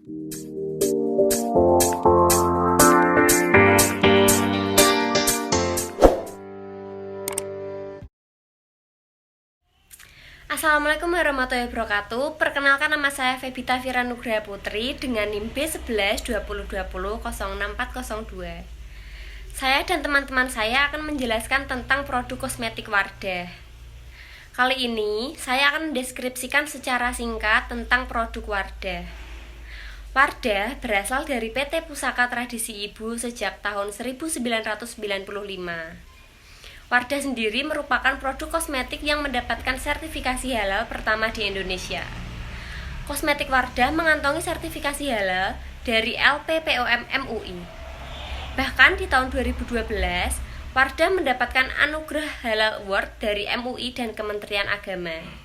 Assalamualaikum warahmatullahi wabarakatuh. Perkenalkan, nama saya Febita Fira Nugraha Putri dengan NIM B11 2020 06402. Saya dan teman-teman saya akan menjelaskan tentang produk kosmetik Wardah. Kali ini saya akan mendeskripsikan secara singkat tentang produk Wardah. Wardah berasal dari PT Pusaka Tradisi Ibu sejak tahun 1995. Wardah sendiri merupakan produk kosmetik yang mendapatkan sertifikasi halal pertama di Indonesia. Kosmetik Wardah mengantongi sertifikasi halal dari LPPOM MUI. Bahkan di tahun 2012, Wardah mendapatkan anugerah Halal Award dari MUI dan Kementerian Agama.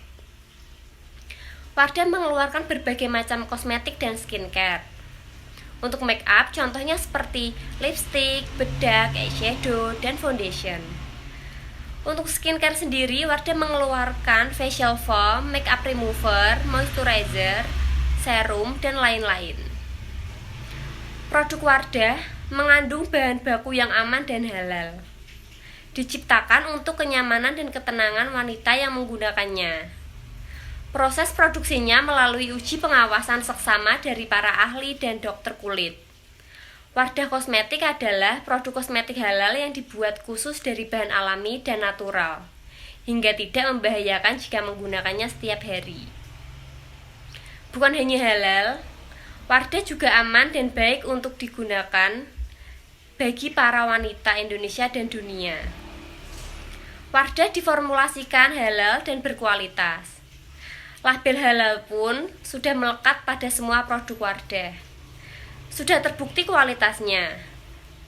Wardah mengeluarkan berbagai macam kosmetik dan skincare. Untuk make up, contohnya seperti lipstick, bedak, eyeshadow, dan foundation. Untuk skincare sendiri, Wardah mengeluarkan facial foam, makeup remover, moisturizer, serum, dan lain-lain. Produk Wardah mengandung bahan baku yang aman dan halal. Diciptakan untuk kenyamanan dan ketenangan wanita yang menggunakannya. Proses produksinya melalui uji pengawasan seksama dari para ahli dan dokter kulit. Wardah Kosmetik adalah produk kosmetik halal yang dibuat khusus dari bahan alami dan natural, hingga tidak membahayakan jika menggunakannya setiap hari. Bukan hanya halal, Wardah juga aman dan baik untuk digunakan bagi para wanita Indonesia dan dunia. Wardah diformulasikan halal dan berkualitas. Label halal pun sudah melekat pada semua produk Wardah. Sudah terbukti kualitasnya.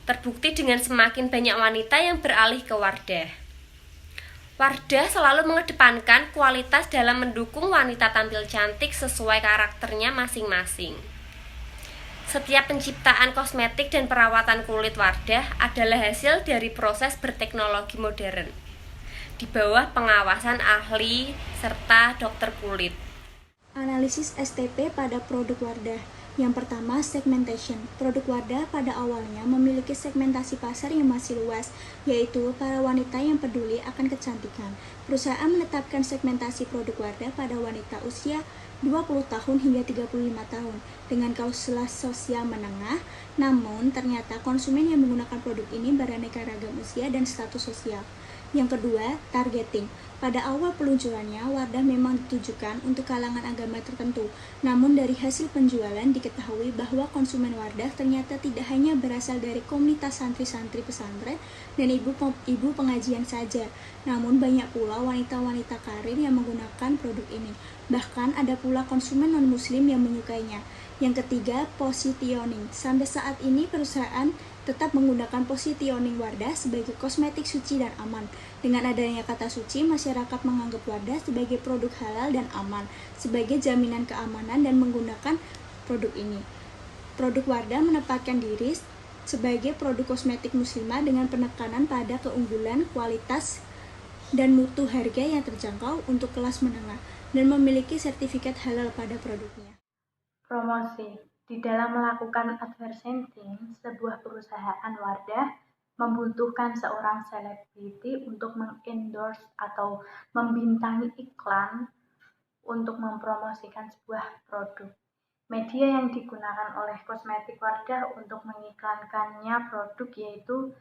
Terbukti dengan semakin banyak wanita yang beralih ke Wardah. Wardah selalu mengedepankan kualitas dalam mendukung wanita tampil cantik sesuai karakternya masing-masing. Setiap penciptaan kosmetik dan perawatan kulit Wardah adalah hasil dari proses berteknologi modern, di bawah pengawasan ahli serta dokter kulit. Analisis STP pada produk Wardah. Yang pertama, segmentation. Produk Wardah pada awalnya memiliki segmentasi pasar yang masih luas, yaitu para wanita yang peduli akan kecantikan. Perusahaan menetapkan segmentasi produk Wardah pada wanita usia 20 tahun hingga 35 tahun dengan klausul sosial menengah. Namun, ternyata konsumen yang menggunakan produk ini beraneka ragam usia dan status sosial. Yang kedua, targeting. Pada awal peluncurannya, Wardah memang ditujukan untuk kalangan agama tertentu. Namun dari hasil penjualan diketahui bahwa konsumen Wardah ternyata tidak hanya berasal dari komunitas santri-santri pesantren dan ibu pengajian saja. Namun banyak pula wanita-wanita karir yang menggunakan produk ini. Bahkan ada pula konsumen non-muslim yang menyukainya. Yang ketiga, positioning. Sampai saat ini perusahaan tetap menggunakan positioning Wardah sebagai kosmetik suci dan aman. Dengan adanya kata suci, masyarakat menganggap Wardah sebagai produk halal dan aman, sebagai jaminan keamanan dan menggunakan produk ini. Produk Wardah menempatkan diri sebagai produk kosmetik muslimah dengan penekanan pada keunggulan, kualitas, dan mutu harga yang terjangkau untuk kelas menengah, dan memiliki sertifikat halal pada produknya. Promosi. Di dalam melakukan advertising, sebuah perusahaan Wardah membutuhkan seorang selebriti untuk mengendorse atau membintangi iklan untuk mempromosikan sebuah produk. Media yang digunakan oleh kosmetik Wardah untuk mengiklankannya produk yaitu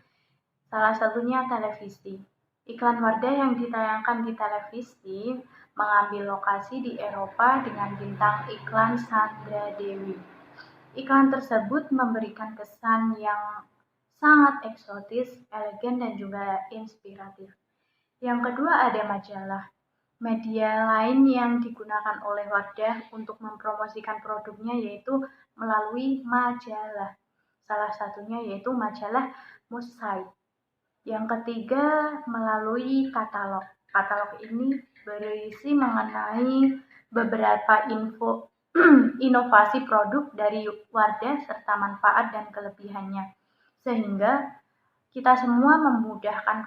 salah satunya televisi. Iklan Wardah yang ditayangkan di televisi mengambil lokasi di Eropa dengan bintang iklan Sandra Dewi. Iklan tersebut memberikan kesan yang sangat eksotis, elegan, dan juga inspiratif. Yang kedua ada majalah. Media lain yang digunakan oleh Wardah untuk mempromosikan produknya yaitu melalui majalah. Salah satunya yaitu majalah Musai. Yang ketiga melalui katalog. Katalog ini berisi mengenai beberapa inovasi produk dari Wardah serta manfaat dan kelebihannya, sehingga kita semua memudahkan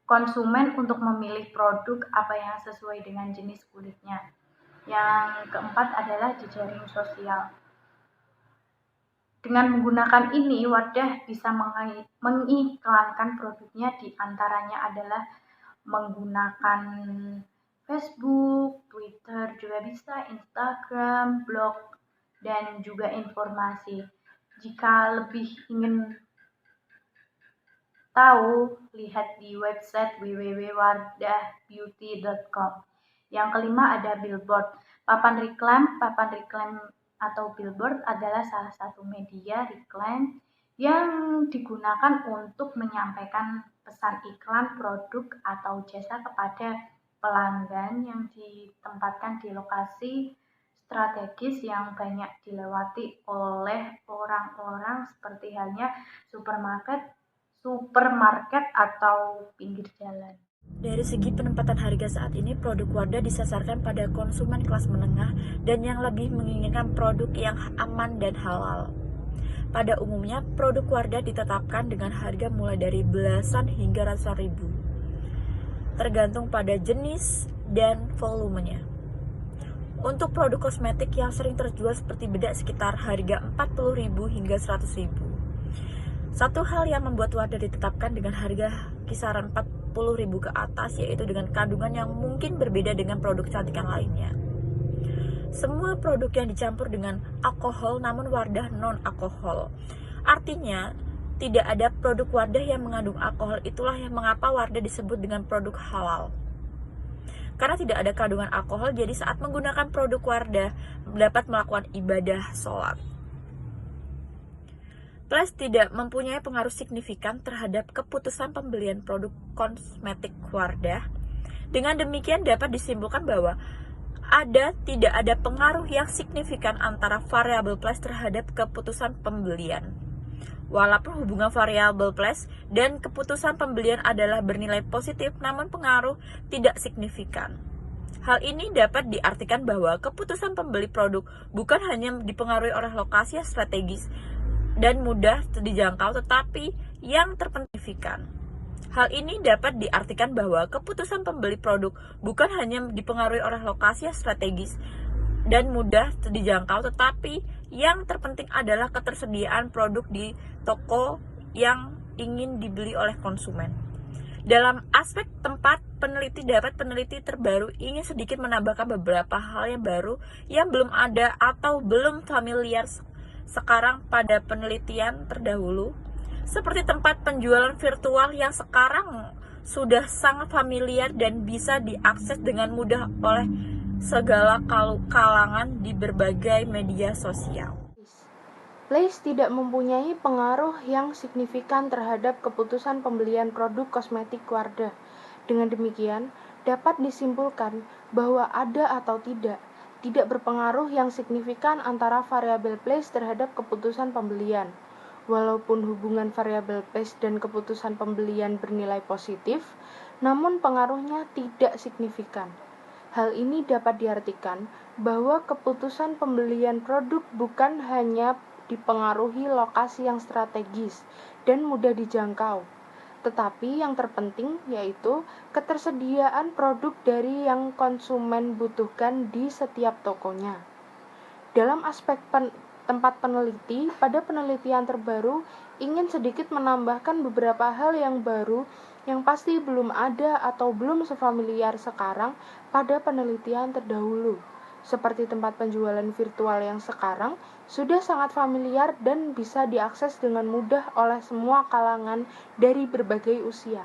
konsumen untuk memilih produk apa yang sesuai dengan jenis kulitnya. Yang keempat adalah jejaring sosial. Dengan menggunakan ini, Wardah bisa mengiklankan produknya, di antaranya adalah menggunakan Facebook, Twitter, juga bisa Instagram, blog, dan juga informasi. Jika lebih ingin tahu, lihat di website www.wardahbeauty.com. Yang kelima ada billboard. Papan reklam atau billboard adalah salah satu media iklan yang digunakan untuk menyampaikan pesan iklan produk atau jasa kepada pelanggan yang ditempatkan di lokasi strategis yang banyak dilewati oleh orang-orang, seperti halnya supermarket atau pinggir jalan. Dari segi penempatan harga saat ini, produk Wardah disasarkan pada konsumen kelas menengah dan yang lebih menginginkan produk yang aman dan halal. Pada umumnya, produk Wardah ditetapkan dengan harga mulai dari belasan hingga ratusan ribu, tergantung pada jenis dan volumenya. Untuk produk kosmetik yang sering terjual seperti bedak sekitar harga 40.000 hingga 100.000. Satu hal yang membuat Wardah ditetapkan dengan harga kisaran 40.000 ke atas, yaitu dengan kandungan yang mungkin berbeda dengan produk cantik yang lainnya. Semua produk yang dicampur dengan alkohol, namun Wardah non-alkohol. Artinya, tidak ada produk Wardah yang mengandung alkohol. Itulah yang mengapa Wardah disebut dengan produk halal. Karena tidak ada kandungan alkohol, jadi saat menggunakan produk Wardah dapat melakukan ibadah sholat. Plus tidak mempunyai pengaruh signifikan terhadap keputusan pembelian produk kosmetik Wardah. Dengan demikian dapat disimpulkan bahwa tidak ada pengaruh yang signifikan antara variabel plus terhadap keputusan pembelian. Walaupun hubungan variabel plus dan keputusan pembelian adalah bernilai positif, namun pengaruh tidak signifikan. Hal ini dapat diartikan bahwa keputusan pembeli produk bukan hanya dipengaruhi oleh lokasi yang strategis dan mudah dijangkau, tetapi yang terpenting. Hal ini dapat diartikan bahwa keputusan pembeli produk bukan hanya dipengaruhi oleh lokasi yang strategis dan mudah dijangkau, tetapi yang terpenting adalah ketersediaan produk di toko yang ingin dibeli oleh konsumen. Dalam aspek tempat, peneliti terbaru ingin sedikit menambahkan beberapa hal yang baru yang belum ada atau belum familiar sekarang pada penelitian terdahulu, seperti tempat penjualan virtual yang sekarang sudah sangat familiar dan bisa diakses dengan mudah oleh segala kalangan di berbagai media sosial. Place tidak mempunyai pengaruh yang signifikan terhadap keputusan pembelian produk kosmetik Wardah. Dengan demikian, dapat disimpulkan bahwa ada atau tidak berpengaruh yang signifikan antara variabel place terhadap keputusan pembelian. Walaupun hubungan variabel place dan keputusan pembelian bernilai positif, namun pengaruhnya tidak signifikan. Hal ini dapat diartikan bahwa keputusan pembelian produk bukan hanya dipengaruhi lokasi yang strategis dan mudah dijangkau, tetapi yang terpenting yaitu ketersediaan produk dari yang konsumen butuhkan di setiap tokonya. Dalam aspek tempat peneliti, pada penelitian terbaru ingin sedikit menambahkan beberapa hal yang baru yang pasti belum ada atau belum sefamiliar sekarang pada penelitian terdahulu, seperti tempat penjualan virtual yang sekarang sudah sangat familiar dan bisa diakses dengan mudah oleh semua kalangan dari berbagai usia.